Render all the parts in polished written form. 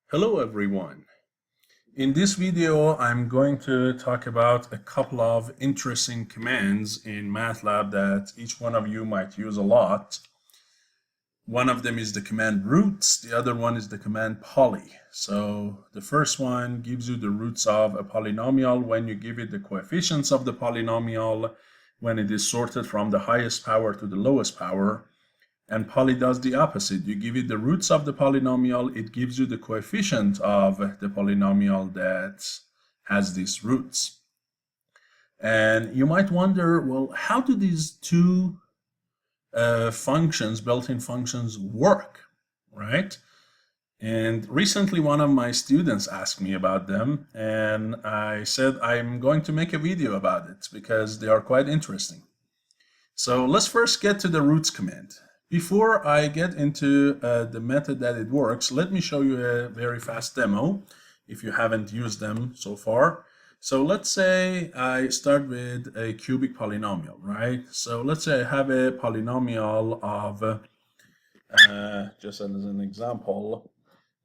Hello everyone. In this video, I'm going to talk about a couple of interesting commands in MATLAB that each one of you might use a lot. One of them is the command roots, the other one is the command poly. So the first one gives you the roots of a polynomial when you give it the coefficients of the polynomial when it is sorted from the highest power to the lowest power. And poly does the opposite. You give it the roots of the polynomial, it gives you the coefficient of the polynomial that has these roots. And you might wonder, well, how do these two functions, built-in functions, work, right? And recently one of my students asked me about them, and I said I'm going to make a video about it because they are quite interesting. So let's first get to the roots command. Before I get into the method that it works, let me show you a very fast demo if you haven't used them so far. So let's say I start with a cubic polynomial, right? So let's say I have a polynomial of, just as an example,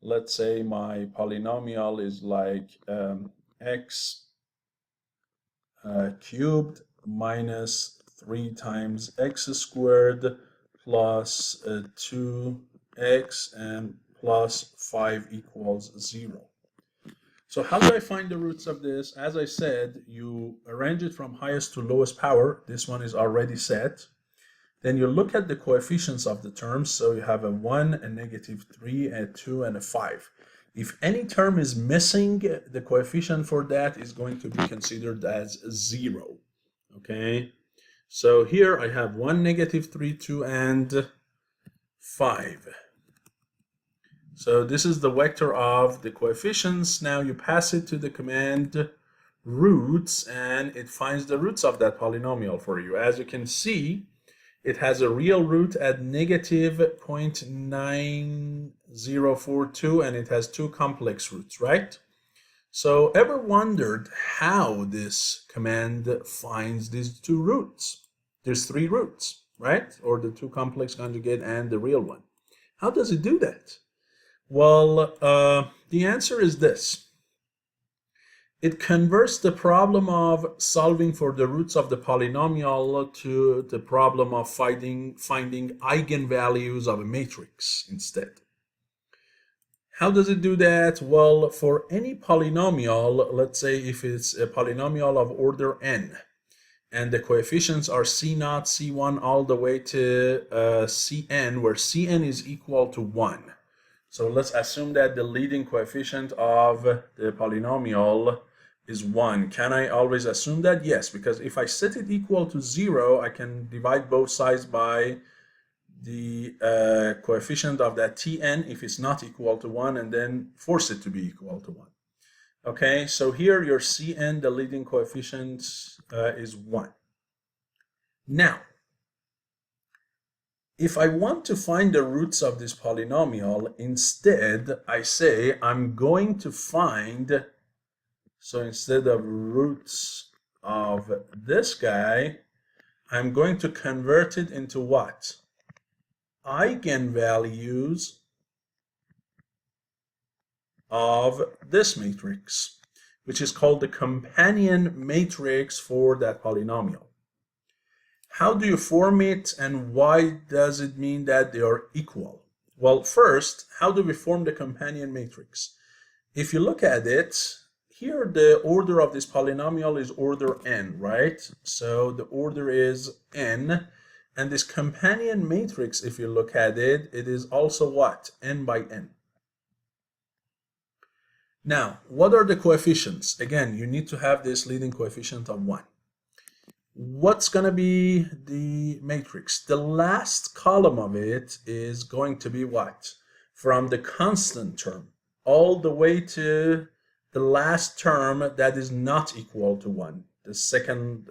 let's say my polynomial is like x cubed minus 3 times x squared plus 2x and plus 5 equals 0. So how do I find the roots of this? As I said, you arrange it from highest to lowest power. This one is already set. Then you look at the coefficients of the terms. So you have a 1, a -3, a 2, and a 5. If any term is missing, the coefficient for that is going to be considered as 0. Okay? So here I have 1, -3, 2, and 5. So this is the vector of the coefficients. Now you pass it to the command roots, and it finds the roots of that polynomial for you. As you can see, it has a real root at -0.9042, and it has 2 complex roots, right? So ever wondered how this command finds these 2 roots? There's 3 roots, right? Or the 2 complex conjugate and the real one. How does it do that? Well, the answer is this. It converts the problem of solving for the roots of the polynomial to the problem of finding eigenvalues of a matrix instead. How does it do that? Well, for any polynomial, let's say if it's a polynomial of order n, and the coefficients are C0, C1, all the way to Cn, where Cn is equal to 1. So let's assume that the leading coefficient of the polynomial is 1. Can I always assume that? Yes, because if I set it equal to 0, I can divide both sides by the coefficient of that Tn if it's not equal to 1, and then force it to be equal to 1. Okay, so here your Cn, the leading coefficient, is 1. Now, if I want to find the roots of this polynomial, instead I say I'm going to find, so instead of roots of this guy, I'm going to convert it into what? Eigenvalues of this matrix, which is called the companion matrix for that polynomial. How do you form it, and why does it mean that they are equal? Well, first, how do we form the companion matrix? If you look at it, here the order of this polynomial is order n, right? So the order is n, and this companion matrix, if you look at it, it is also what? N by n. Now, what are the coefficients? Again, you need to have this leading coefficient of 1. What's going to be the matrix? The last column of it is going to be what? From the constant term all the way to the last term that is not equal to 1. The second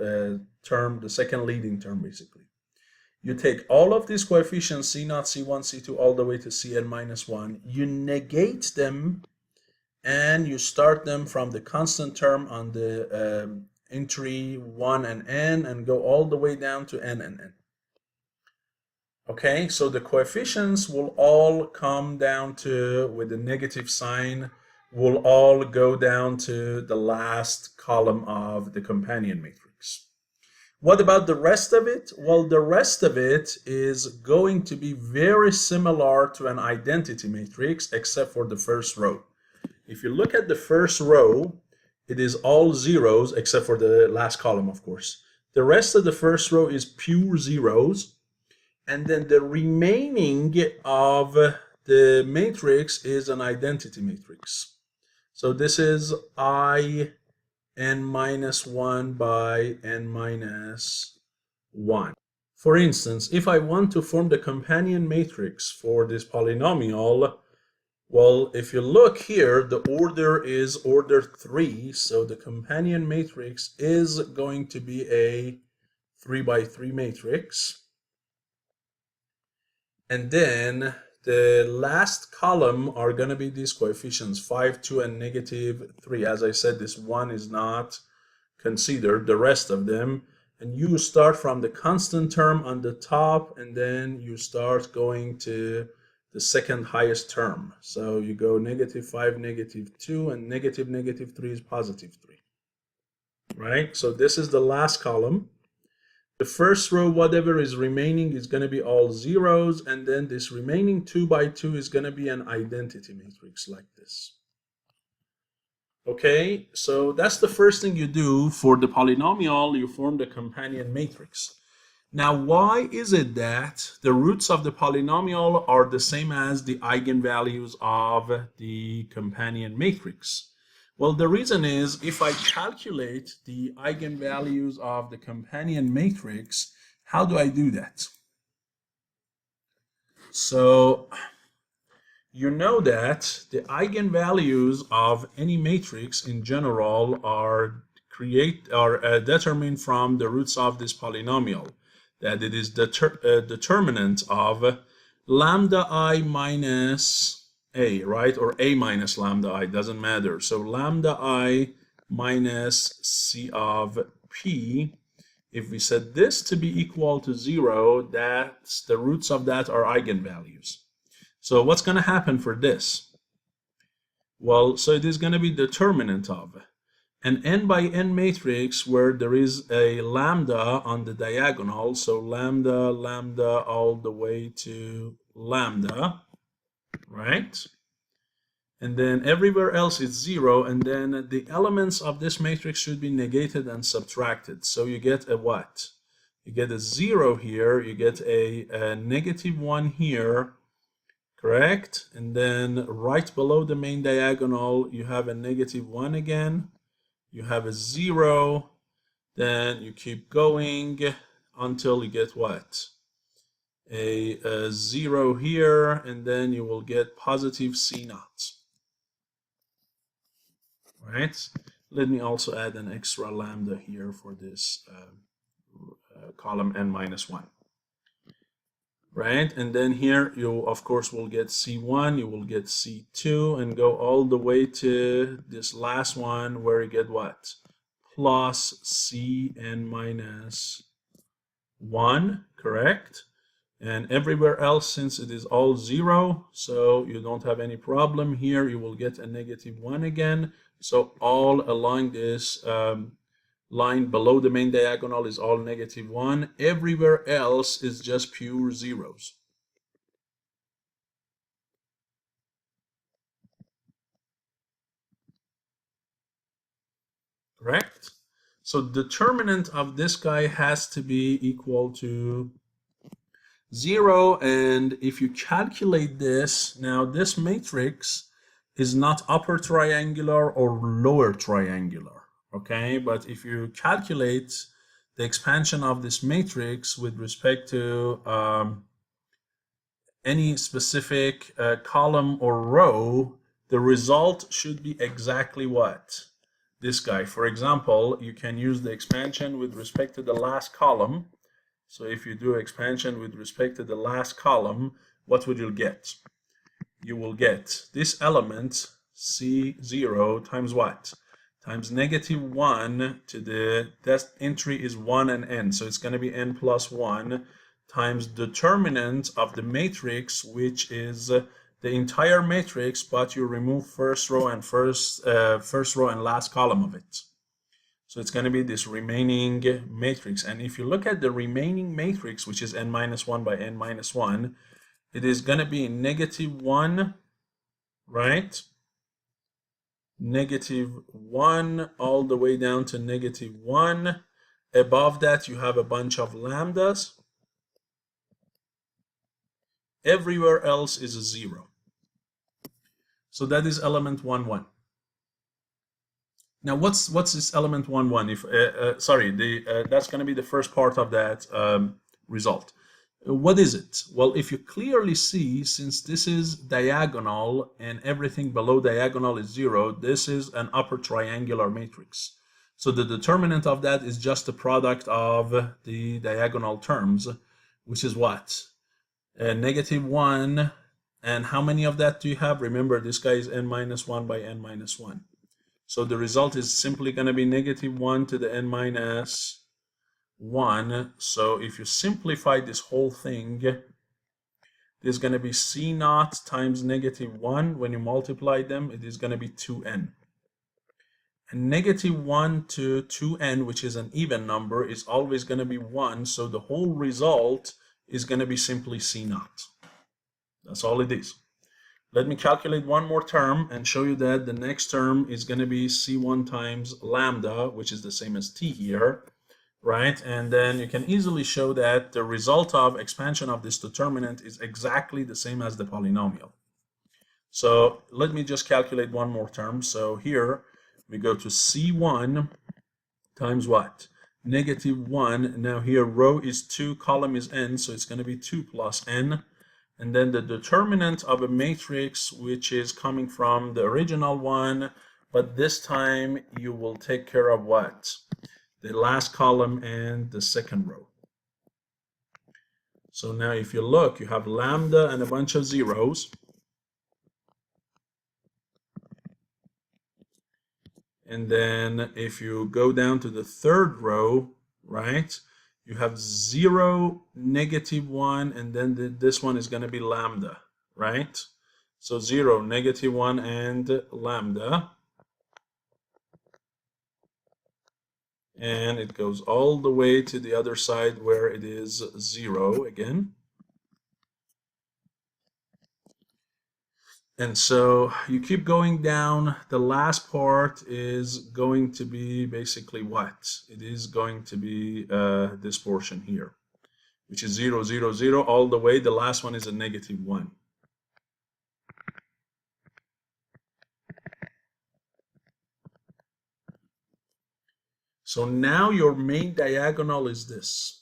term, the second leading term, basically. You take all of these coefficients, C0, C1, C2, all the way to Cn minus 1. You negate them, and you start them from the constant term on the entry 1 and n, and go all the way down to n and n. Okay, so the coefficients will all come down to, with the negative sign, will all go down to the last column of the companion matrix. What about the rest of it? Well, the rest of it is going to be very similar to an identity matrix, except for the first row. If you look at the first row, it is all zeros, except for the last column, of course. The rest of the first row is pure zeros. And then the remaining of the matrix is an identity matrix. So this is I n minus 1 by n minus 1. For instance, if I want to form the companion matrix for this polynomial, well, if you look here, the order is order 3, so the companion matrix is going to be a 3 by 3 matrix. And then the last column are going to be these coefficients, 5, 2, and negative 3. As I said, this one is not considered, the rest of them. And you start from the constant term on the top, and then you start going to the second highest term. So you go negative 5, negative 2, and negative 3 is positive 3. Right? So this is the last column. The first row, whatever is remaining, is going to be all zeros, and then this remaining 2 by 2 is going to be an identity matrix like this. Okay, so that's the first thing you do for the polynomial. You form the companion matrix. Now, why is it that the roots of the polynomial are the same as the eigenvalues of the companion matrix? Well, the reason is, if I calculate the eigenvalues of the companion matrix, how do I do that? So you know that the eigenvalues of any matrix in general are determined from the roots of this polynomial, that it is the determinant of lambda I minus a, right? Or a minus lambda I, doesn't matter. So lambda I minus c of p, if we set this to be equal to 0, that's the roots of that are eigenvalues. So what's going to happen for this? Well, so it is going to be determinant of an n by n matrix where there is a lambda on the diagonal, so lambda, lambda, all the way to lambda, right? And then everywhere else is 0, and then the elements of this matrix should be negated and subtracted. So you get a what? You get a 0 here, you get a negative 1 here, correct? And then right below the main diagonal, you have a negative 1 again, you have a 0, then you keep going until you get what? A 0 here, and then you will get positive C naught. Right? Let me also add an extra lambda here for this column n minus 1. Right? And then here you, of course, will get C1, you will get C2, and go all the way to this last one where you get what? Plus Cn minus 1, correct? And everywhere else, since it is all 0, so you don't have any problem here, you will get a negative 1 again. So all along this line below the main diagonal is all negative 1. Everywhere else is just pure zeros. Correct? So determinant of this guy has to be equal to 0, and if you calculate this, now this matrix is not upper triangular or lower triangular, okay? But if you calculate the expansion of this matrix with respect to any specific column or row, the result should be exactly what? This guy. For example, you can use the expansion with respect to the last column. So if you do expansion with respect to the last column, what would you get? You will get this element C0 times what? Times negative 1 to the, that entry is 1 and n, so it's going to be n plus 1 times determinant of the matrix, which is the entire matrix, but you remove first row and last column of it. So it's going to be this remaining matrix. And if you look at the remaining matrix, which is n minus 1 by n minus 1, it is going to be -1, right? -1 all the way down to -1. Above that, you have a bunch of lambdas. Everywhere else is a 0. So that is element 1, 1. Now, what's this element 1, 1? If that's going to be the first part of that result. What is it? Well, if you clearly see, since this is diagonal and everything below diagonal is 0, this is an upper triangular matrix. So the determinant of that is just the product of the diagonal terms, which is what? -1. And how many of that do you have? Remember, this guy is n minus 1 by n minus 1. So the result is simply going to be -1 to the n minus 1. So if you simplify this whole thing, there's going to be C naught times -1. When you multiply them, it is going to be 2n. And -1 to 2n, which is an even number, is always going to be 1. So the whole result is going to be simply C naught. That's all it is. Let me calculate one more term and show you that the next term is going to be C1 times lambda, which is the same as T here, right? And then you can easily show that the result of expansion of this determinant is exactly the same as the polynomial. So let me just calculate one more term. So here we go to C1 times what? -1. Now here row is 2, column is n, so it's going to be 2 plus n. And then the determinant of a matrix, which is coming from the original one, but this time you will take care of what? The last column and the second row. So now if you look, you have lambda and a bunch of zeros. And then if you go down to the third row, right, you have 0, -1, and then this one is going to be lambda, right? So 0, -1, and lambda. And it goes all the way to the other side where it is 0 again. And so you keep going down. The last part is going to be basically what? It is going to be this portion here, which is 0, 0, 0 all the way. The last one is a -1. So now your main diagonal is this,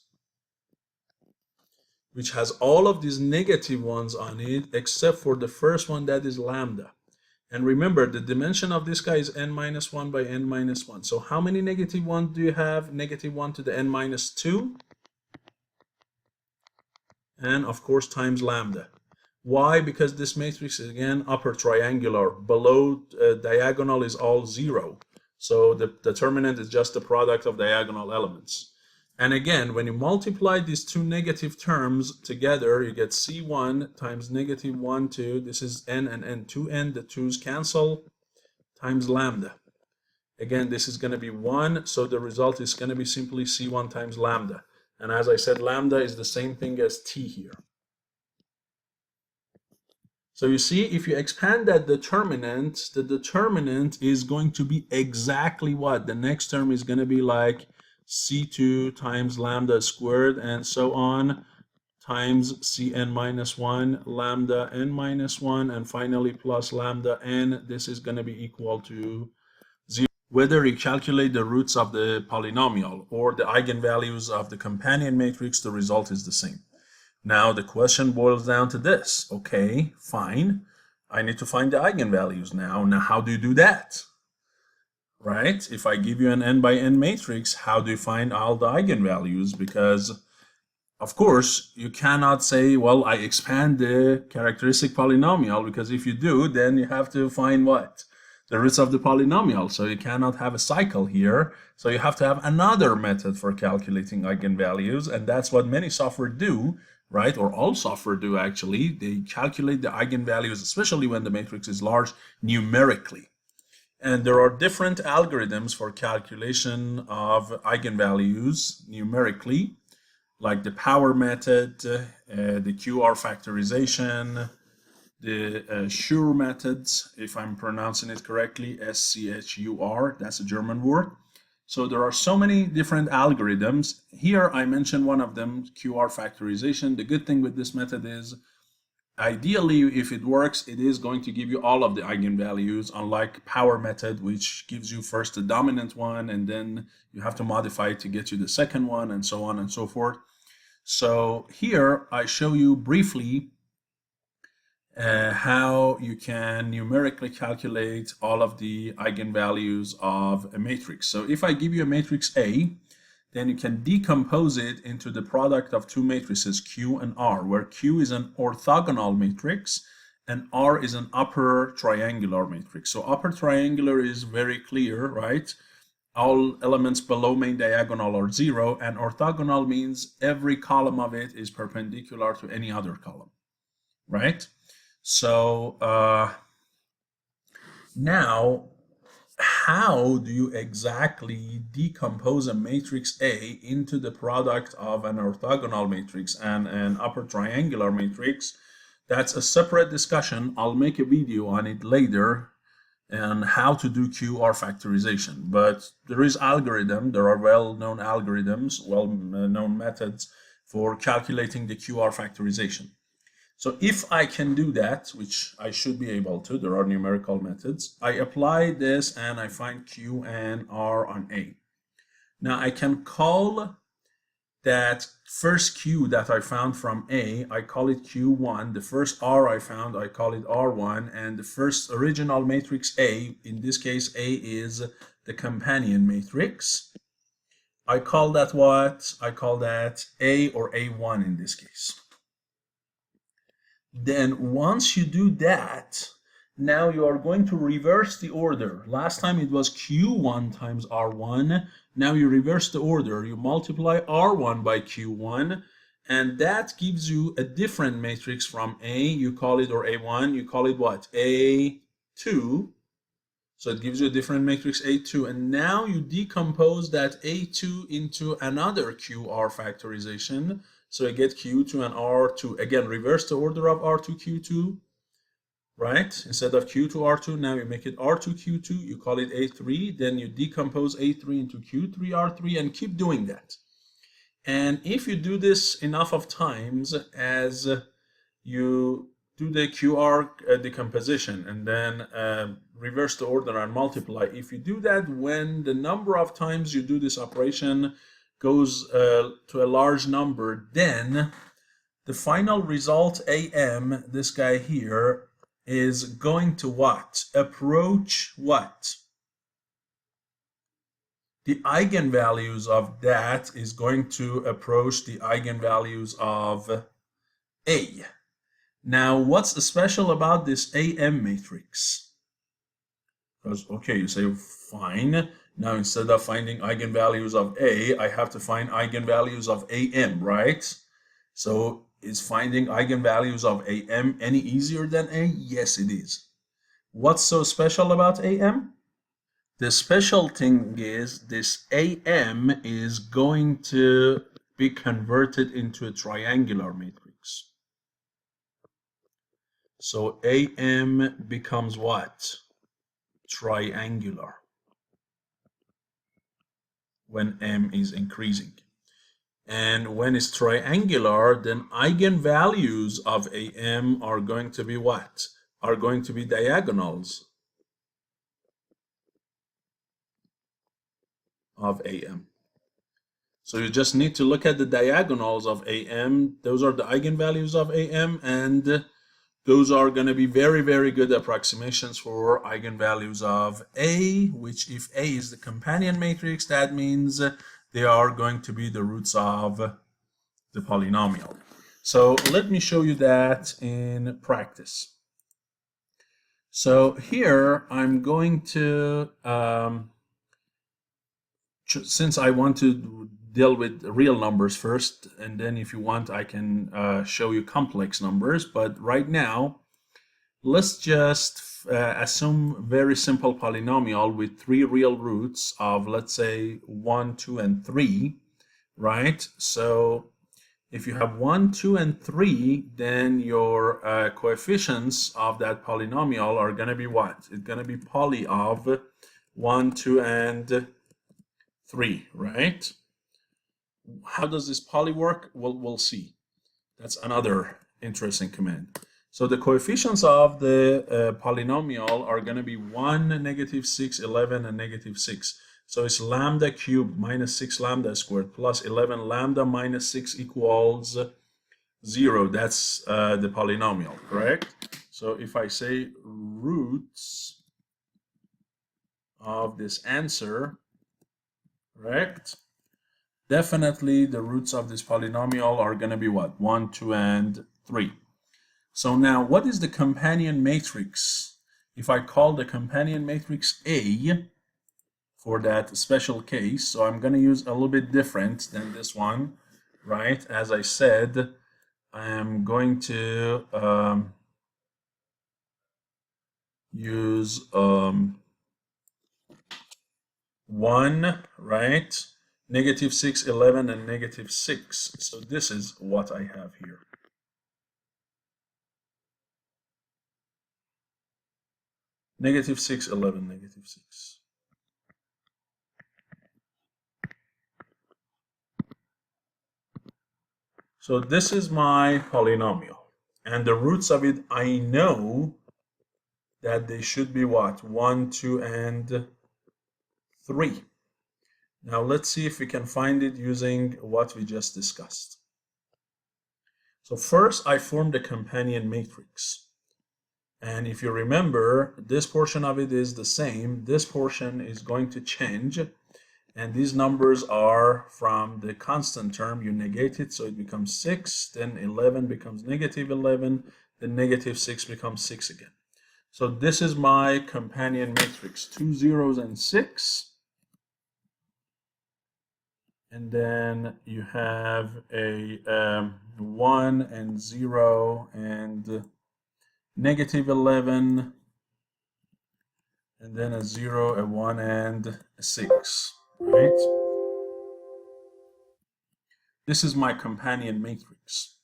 which has all of these negative ones on it, except for the first one, that is lambda. And remember, the dimension of this guy is n minus 1 by n minus 1. So how many -1 do you have? -1 to the n minus 2. And of course times lambda. Why? Because this matrix is again upper triangular. Below diagonal is all 0. So the determinant is just the product of diagonal elements. And again, when you multiply these two negative terms together, you get C1 times -1, 2. This is n and n, 2n. The 2's cancel, times lambda. Again, this is going to be 1. So the result is going to be simply C1 times lambda. And as I said, lambda is the same thing as T here. So you see, if you expand that determinant, the determinant is going to be exactly what? The next term is going to be like C2 times lambda squared and so on, times Cn minus 1, lambda n minus 1, and finally plus lambda n. This is going to be equal to 0. Whether you calculate the roots of the polynomial or the eigenvalues of the companion matrix, the result is the same. Now the question boils down to this. Okay, fine. I need to find the eigenvalues now. Now how do you do that? Right? If I give you an n by n matrix, how do you find all the eigenvalues? Because of course you cannot say, well, I expand the characteristic polynomial, because if you do, then you have to find what? the roots of the polynomial. So you cannot have a cycle here. So you have to have another method for calculating eigenvalues, and that's what many software do, right? Or all software do actually. They calculate the eigenvalues, especially when the matrix is large, numerically. And there are different algorithms for calculation of eigenvalues numerically, like the power method, the QR factorization, the Schur methods, if I'm pronouncing it correctly, SCHUR, that's a German word. So there are so many different algorithms. Here I mentioned one of them, QR factorization. The good thing with this method is, ideally, if it works, it is going to give you all of the eigenvalues, unlike power method, which gives you first the dominant one, and then you have to modify it to get you the second one, and so on and so forth. So here I show you briefly how you can numerically calculate all of the eigenvalues of a matrix. So if I give you a matrix A, then you can decompose it into the product of two matrices, Q and R, where Q is an orthogonal matrix and R is an upper triangular matrix. So upper triangular is very clear, right? All elements below main diagonal are 0, and orthogonal means every column of it is perpendicular to any other column, right? So now, how do you exactly decompose a matrix A into the product of an orthogonal matrix and an upper triangular matrix? That's a separate discussion. I'll make a video on it later on how to do QR factorization. But there is algorithm, there are well-known algorithms, well-known methods for calculating the QR factorization. So if I can do that, which I should be able to, there are numerical methods, I apply this and I find Q and R on A. Now I can call that first Q that I found from A, I call it Q1. The first R I found, I call it R1. And the first original matrix A, in this case A is the companion matrix. I call that what? I call that A or A1 in this case. Then once you do that, now you are going to reverse the order. Last time it was Q1 times R1. Now you reverse the order. You multiply R1 by Q1, and that gives you a different matrix from A. You call it, or A1, you call it what? A2. So it gives you a different matrix A2. And now you decompose that A2 into another QR factorization. So you get Q2 and R2. Again, reverse the order of R2, Q2, right? Instead of Q2, R2, now you make it R2, Q2. You call it A3. Then you decompose A3 into Q3, R3, and keep doing that. And if you do this enough of times as you do the QR decomposition and then reverse the order and multiply, if you do that when the number of times you do this operation goes to a large number, then the final result AM, this guy here, is going to what? Approach what? The eigenvalues of that is going to approach the eigenvalues of A. Now, what's special about this AM matrix? Because, okay, you say, fine. Now, instead of finding eigenvalues of A, I have to find eigenvalues of AM, right? So is finding eigenvalues of AM any easier than A? Yes, it is. What's so special about AM? The special thing is this AM is going to be converted into a triangular matrix. So AM becomes what? Triangular when M is increasing. And when it's triangular, then eigenvalues of AM are going to be what? Are going to be diagonals of AM. So you just need to look at the diagonals of AM. Those are the eigenvalues of AM, and those are going to be very, very good approximations for eigenvalues of A, which if A is the companion matrix, that means they are going to be the roots of the polynomial. So let me show you that in practice. So here I'm going to, since I want to deal with real numbers first, and then if you want I can show you complex numbers, but right now let's just assume very simple polynomial with 3 real roots of, let's say, 1, 2, and 3, right? So if you have 1, 2, and 3, then your coefficients of that polynomial are going to be what? It's going to be poly of 1, 2, and 3, right? How does this poly work? Well, we'll see. That's another interesting command. So the coefficients of the polynomial are going to be 1, negative 6, 11, and negative 6. So it's lambda cubed minus 6 lambda squared plus 11 lambda minus 6 equals 0. That's the polynomial, correct? So if I say roots of this answer, correct? Definitely the roots of this polynomial are going to be what? 1, 2, and 3. So now what is the companion matrix? If I call the companion matrix A for that special case, so I'm going to use a little bit different than this one, right? As I said, I am going to use 1, right? Negative 6, 11, and negative 6. So this is what I have here. Negative 6, 11, negative 6. So this is my polynomial. And the roots of it, I know that they should be what? 1, 2, and 3. Now let's see if we can find it using what we just discussed. So first I formed a companion matrix. And if you remember, this portion of it is the same. This portion is going to change. And these numbers are from the constant term. You negate it, so it becomes 6. Then 11 becomes negative 11. Then negative 6 becomes 6 again. So this is my companion matrix. 2 zeros and 6. And then you have a 1 and 0 and negative 11, and then a 0, a 1, and a 6, right? This is my companion matrix.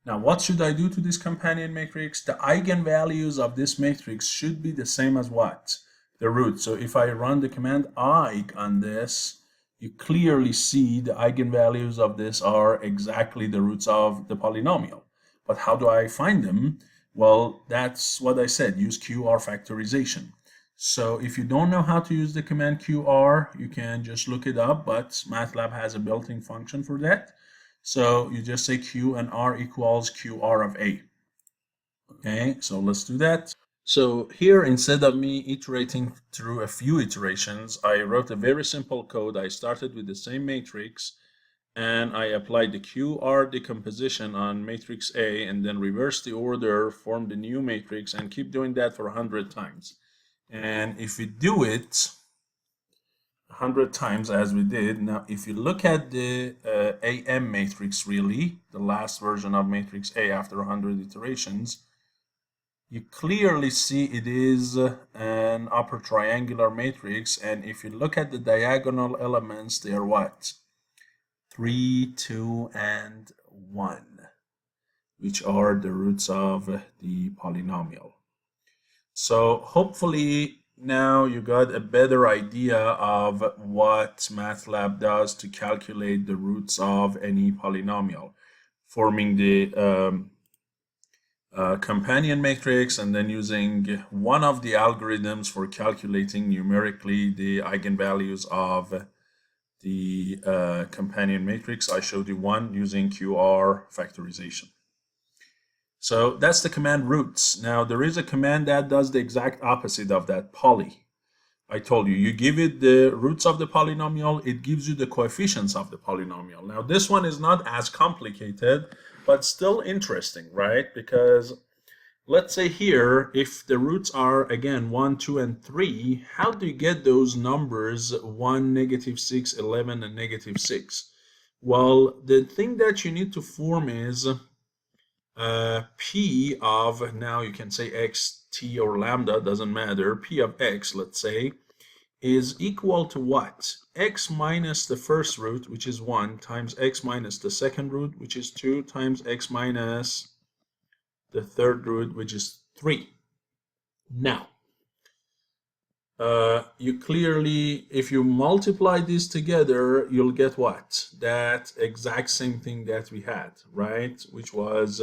Now, what should I do to this companion matrix? The eigenvalues of this matrix should be the same as what? The root. So if I run the command eig on this, you clearly see the eigenvalues of this are exactly the roots of the polynomial. But how do I find them? Well, that's what I said, use QR factorization. So if you don't know how to use the command QR, you can just look it up, but MATLAB has a built-in function for that. So you just say Q and R equals QR of A. Okay, so let's do that. So here, instead of me iterating through a few iterations, I wrote a very simple code. I started with the same matrix, and I applied the QR decomposition on matrix A, and then reverse the order, form the new matrix, and keep doing that for 100 times. And if we do it 100 times as we did, now if you look at the AM matrix, really, the last version of matrix A after 100 iterations, you clearly see it is an upper triangular matrix, and if you look at the diagonal elements, they are what? 3, 2, and 1, which are the roots of the polynomial. So hopefully now you got a better idea of what MATLAB does to calculate the roots of any polynomial, forming the companion matrix and then using one of the algorithms for calculating numerically the eigenvalues of the companion matrix. I showed you one using QR factorization. So that's the command roots. Now there is a command that does the exact opposite of that, poly. I told you, you give it the roots of the polynomial, it gives you the coefficients of the polynomial. Now this one is not as complicated, but still interesting, right? Because let's say here, if the roots are again 1, 2, and 3, how do you get those numbers 1, -6, 11, and -6? Well, the thing that you need to form is P of, now you can say x, t, or lambda, doesn't matter, P of x, let's say, is equal to what? X minus the first root, which is 1, times x minus the second root, which is 2, times x minus the third root, which is 3. Now, you clearly, if you multiply these together, you'll get what? That exact same thing that we had, right? Which was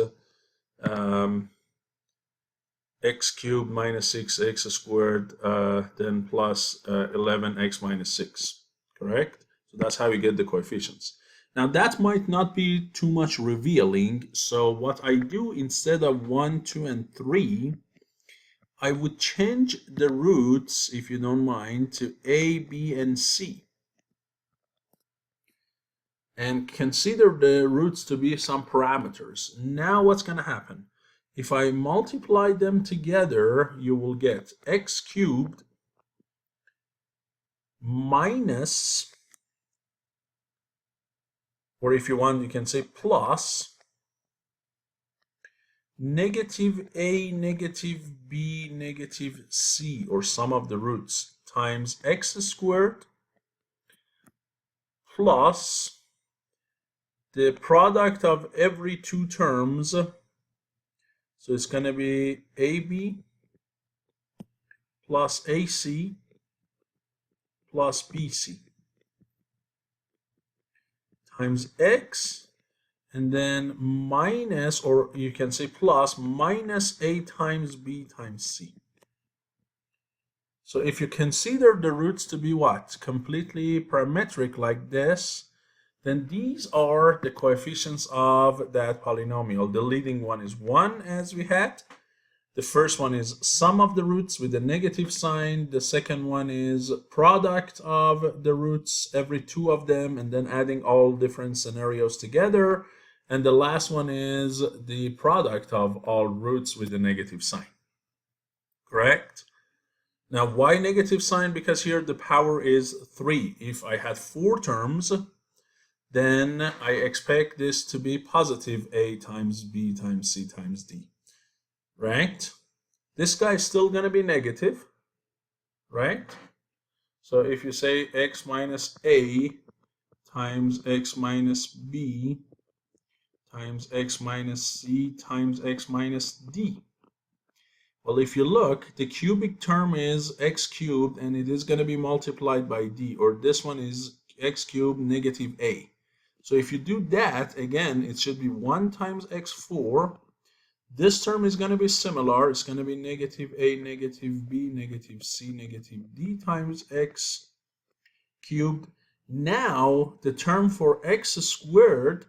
x cubed minus 6x squared, then plus 11x minus 6, correct? So that's how you get the coefficients. Now that might not be too much revealing, so what I do instead of 1, 2, and 3, I would change the roots, if you don't mind, to A, B, and C. And consider the roots to be some parameters. Now what's going to happen? If I multiply them together, you will get x cubed minus, or if you want, you can say plus, negative a, negative b, negative c, or sum of the roots, times x squared plus the product of every two terms. So it's going to be AB plus AC plus BC times X, and then minus, or you can say plus, minus A times B times C. So if you consider the roots to be what? Completely parametric like this, then these are the coefficients of that polynomial. The leading one is 1, as we had. The first one is sum of the roots with a negative sign. The second one is product of the roots, every two of them, and then adding all different scenarios together. And the last one is the product of all roots with a negative sign. Correct? Now, why negative sign? Because here the power is 3. If I had 4 terms, then I expect this to be positive A times B times C times D. Right? This guy is still going to be negative, right? So if you say x minus A times x minus B times x minus C times x minus D. Well, if you look, the cubic term is x cubed, and it is going to be multiplied by D, or this one is x cubed negative A. So if you do that, again, it should be 1 times x4. This term is going to be similar. It's going to be negative A, negative B, negative C, negative D times x cubed. Now, the term for x squared,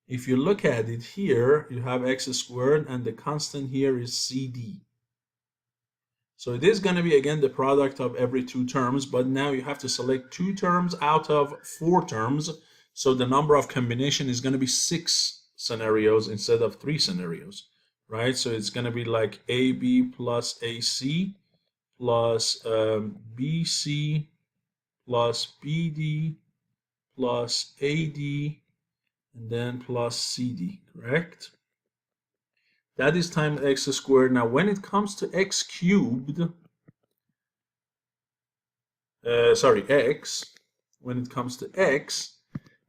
if you look at it here, you have x squared, and the constant here is CD. So it is going to be, again, the product of every two terms, but now you have to select 2 terms out of 4 terms. So the number of combination is going to be 6 scenarios instead of 3 scenarios, right? So it's going to be like AB plus AC plus BC plus BD plus AD, and then plus CD, correct? That is times x squared. Now, when it comes to x cubed, x, when it comes to x,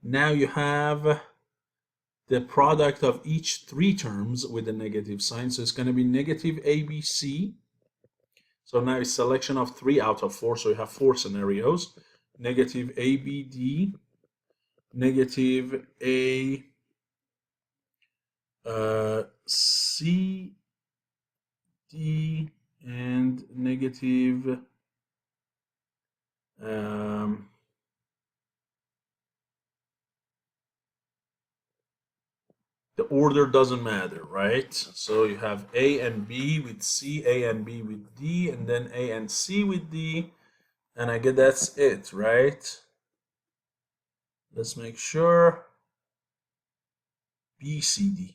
now you have the product of each 3 terms with a negative sign. So it's going to be negative ABC. So now it's selection of 3 out of 4. So you have 4 scenarios. Negative ABD, negative ACD, and negative the order doesn't matter, right? So you have A and B with C, A and B with D, and then A and C with D, and I guess that's it, right? Let's make sure. BCD.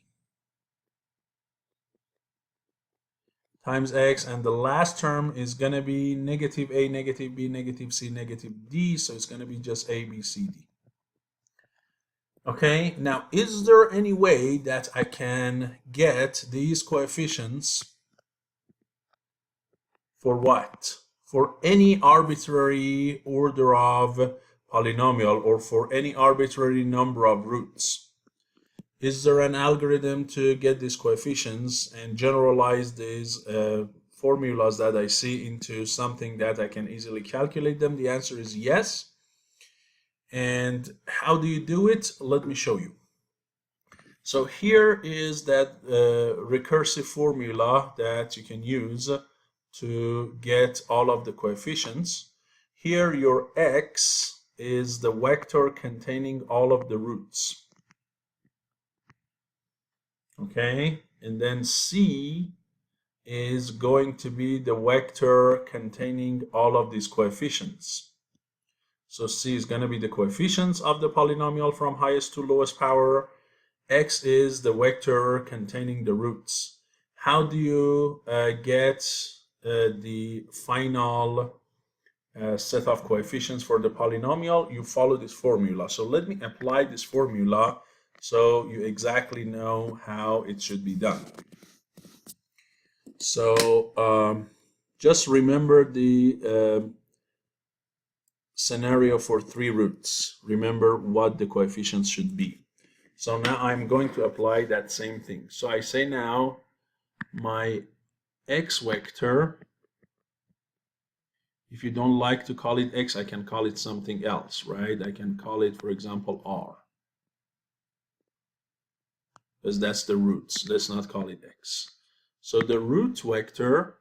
times x, and the last term is going to be negative a, negative b, negative c, negative d, so it's going to be just a, b, c, d. Okay, now is there any way that I can get these coefficients for what? For any arbitrary order of polynomial or for any arbitrary number of roots? Is there an algorithm to get these coefficients and generalize these formulas that I see into something that I can easily calculate them? The answer is yes. And how do you do it? Let me show you. So here is that recursive formula that you can use to get all of the coefficients. Here your x is the vector containing all of the roots. Okay, and then c is going to be the vector containing all of these coefficients. So c is going to be the coefficients of the polynomial from highest to lowest power. X is the vector containing the roots. How do you get the final set of coefficients for the polynomial? You follow this formula. So let me apply this formula so you exactly know how it should be done. So just remember the scenario for 3 roots. Remember what the coefficients should be. So now I'm going to apply that same thing. So I say now my x vector, if you don't like to call it x, I can call it something else, right? I can call it, for example, r, because that's the roots. Let's not call it x. So the root vector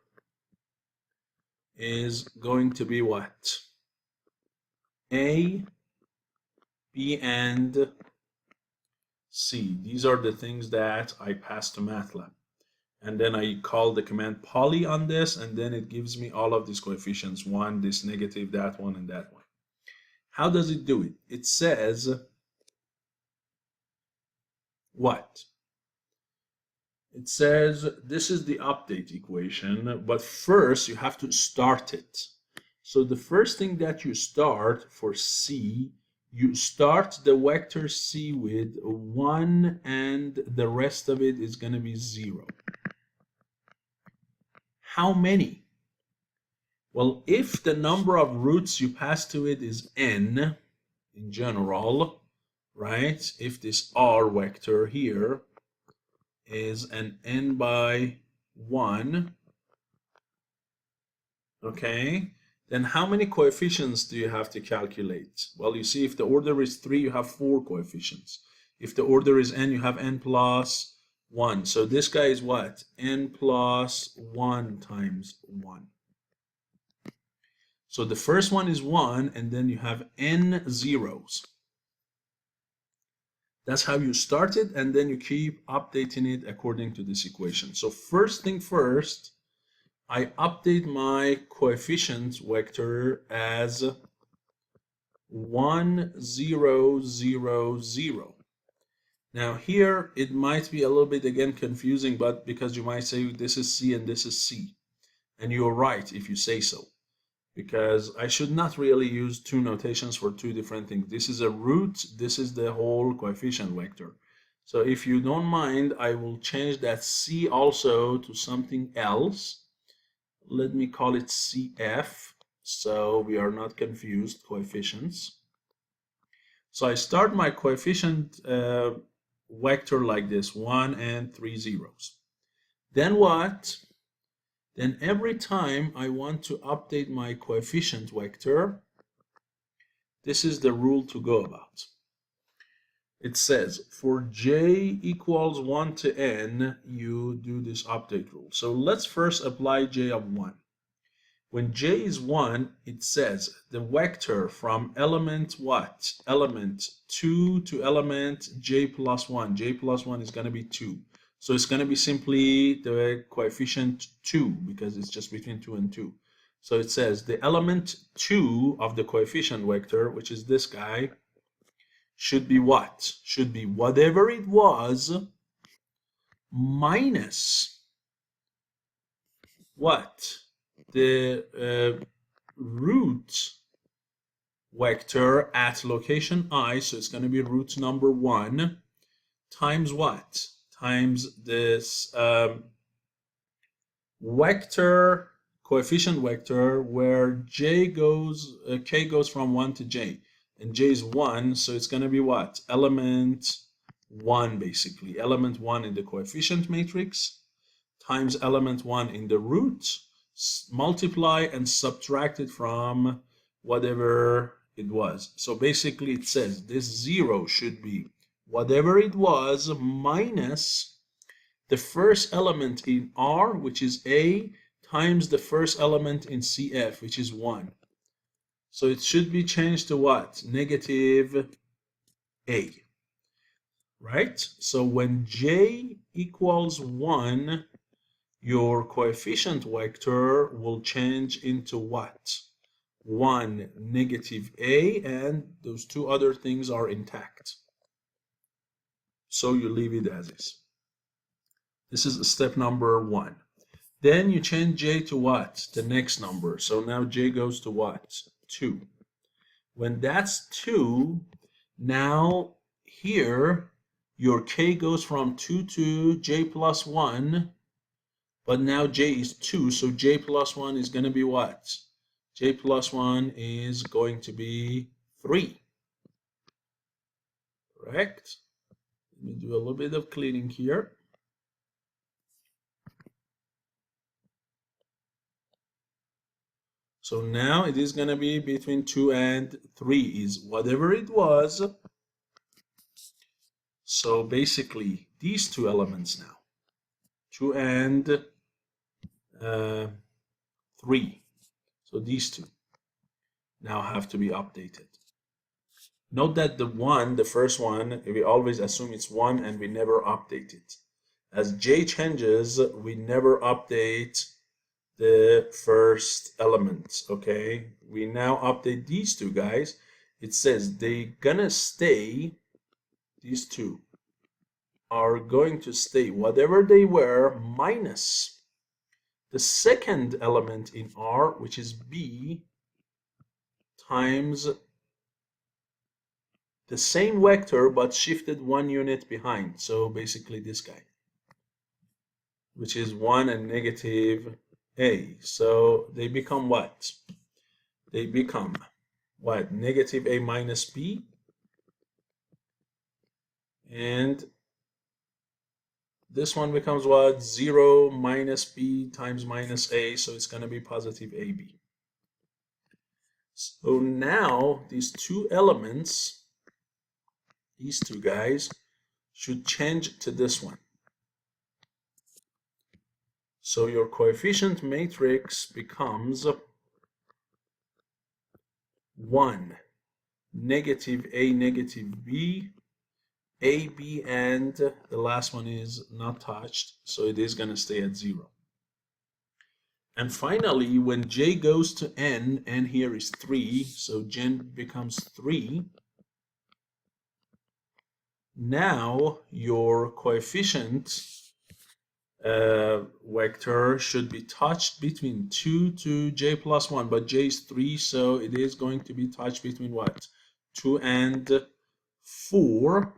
is going to be what? A, B, and C. These are the things that I pass to MATLAB. And then I call the command poly on this, and then it gives me all of these coefficients, one, this negative, that one, and that one. How does it do it? It says what? It says this is the update equation, but first you have to start it. So the first thing that you start for C, you start the vector C with 1 and the rest of it is going to be 0. How many? Well, if the number of roots you pass to it is n in general, right? If this R vector here is an n by 1, okay, then how many coefficients do you have to calculate? Well, you see, if the order is 3, you have 4 coefficients. If the order is n, you have n plus 1. So this guy is what? N plus 1 times 1. So the first one is 1, and then you have n zeros. That's how you start it, and then you keep updating it according to this equation. So first thing first, I update my coefficient vector as 1, 0, 0, 0. Now here it might be a little bit again confusing, but because you might say this is C and this is C. And you're right if you say so, because I should not really use 2 notations for 2 different things. This is a root, this is the whole coefficient vector. So if you don't mind, I will change that C also to something else. Let me call it CF, so we are not confused, coefficients. So I start my coefficient vector like this, 1 and 3 zeros. Then what? Then every time I want to update my coefficient vector, this is the rule to go about. It says for j equals 1 to n, you do this update rule. So let's first apply j of 1. When j is 1, it says the vector from element what? Element 2 to element j plus 1. J plus 1 is going to be 2. So it's going to be simply the coefficient 2 because it's just between 2 and 2. So it says the element 2 of the coefficient vector, which is this guy, should be what? Should be whatever it was minus what? The root vector at location I, so it's going to be root number 1, times what? Times this vector, coefficient vector, where k goes from 1 to j, and j is 1, so it's going to be what? Element 1, basically. Element 1 in the coefficient matrix times element 1 in the root, multiply and subtract it from whatever it was. So basically it says this 0 should be whatever it was minus the first element in R, which is A, times the first element in CF, which is 1. So it should be changed to what? Negative A. Right? So when j equals 1, your coefficient vector will change into what? 1, negative A, and those two other things are intact. So you leave it as is. This is step number 1. Then you change j to what? The next number. So now j goes to what? 2. When that's 2, now here your k goes from 2 to j plus 1, but now j is 2, so j plus 1 is going to be what? J plus 1 is going to be 3. Correct? Let me do a little bit of cleaning here. So now it is going to be between 2 and 3 is whatever it was. So basically these two elements now, 2 and 3. So these two now have to be updated. Note that the first one, we always assume it's 1 and we never update it. As j changes, we never update the first element, okay? We now update these two guys. It says they're gonna stay, these two are going to stay whatever they were minus the second element in R, which is B, times the same vector but shifted 1 unit behind. So basically this guy, which is 1 and negative A. So they become what? They become what? Negative A minus B. And this one becomes what? 0 minus B times minus A. So it's going to be positive AB. So now these two elements, these two guys, should change to this one. So your coefficient matrix becomes 1, negative A, negative B, A, B, and the last one is not touched, so it is going to stay at 0. And finally, when j goes to n here is 3, so j becomes 3. Now your coefficient vector should be touched between 2 to j plus 1, but j is 3, so it is going to be touched between what? 2 and 4.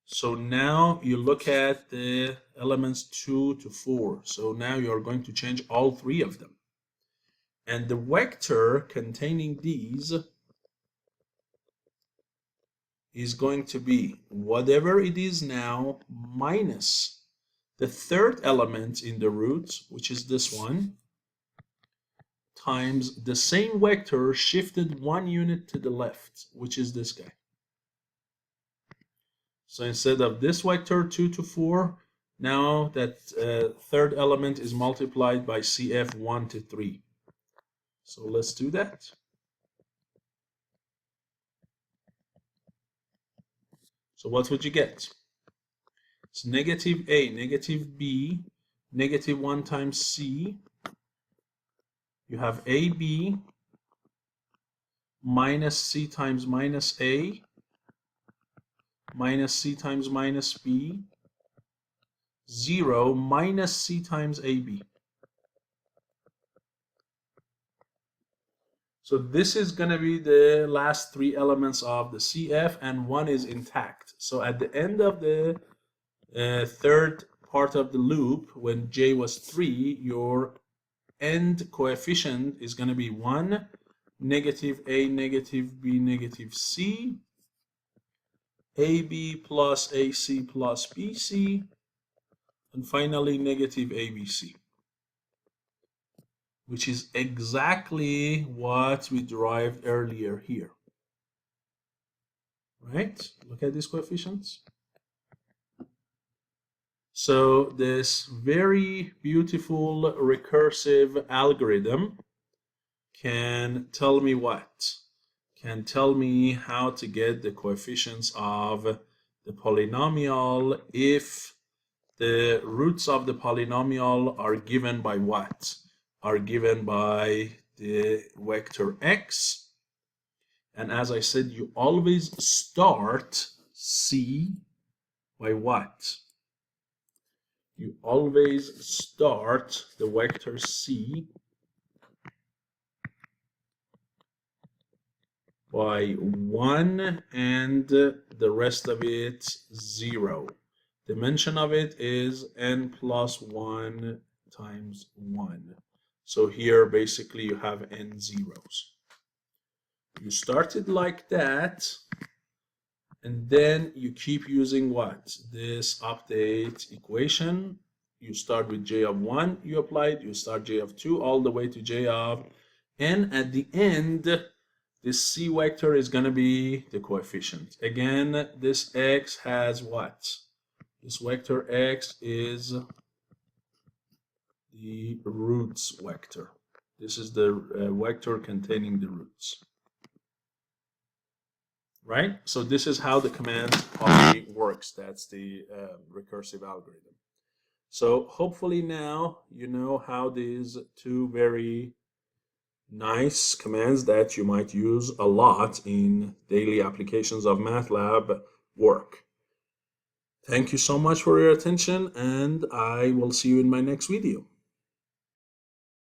So now you look at the elements 2 to 4. So now you are going to change all 3 of them. And the vector containing these is going to be whatever it is now minus the third element in the root, which is this one, times the same vector shifted 1 unit to the left, which is this guy. So instead of this vector 2 to 4, now that third element is multiplied by CF 1 to 3. So let's do that. So what would you get? It's negative A, negative B, negative 1 times C. You have AB minus C times minus A, minus C times minus B, 0 minus C times AB. So this is going to be the last three elements of the CF, and one is intact. So at the end of the third part of the loop, when J was 3, your end coefficient is going to be 1, negative A, negative B, negative C, AB plus AC plus BC, and finally negative ABC, which is exactly what we derived earlier here. Right? Look at these coefficients. So this very beautiful recursive algorithm can tell me what? Can tell me how to get the coefficients of the polynomial if the roots of the polynomial are given by what? Are given by the vector x. And as I said, you always start C by what? You always start the vector C by 1 and the rest of it 0. Dimension of it is n plus 1 times 1. So here basically you have n zeros. You started like that, and then you keep using what? This update equation. You start with j of 1, you apply it, you start j of 2 all the way to j of n. At the end, this C vector is going to be the coefficient. Again, this x has what? This vector x is the roots vector. This is the vector containing the roots. Right? So this is how the command poly works. That's the recursive algorithm. So hopefully now you know how these two very nice commands that you might use a lot in daily applications of MATLAB work. Thank you so much for your attention, and I will see you in my next video.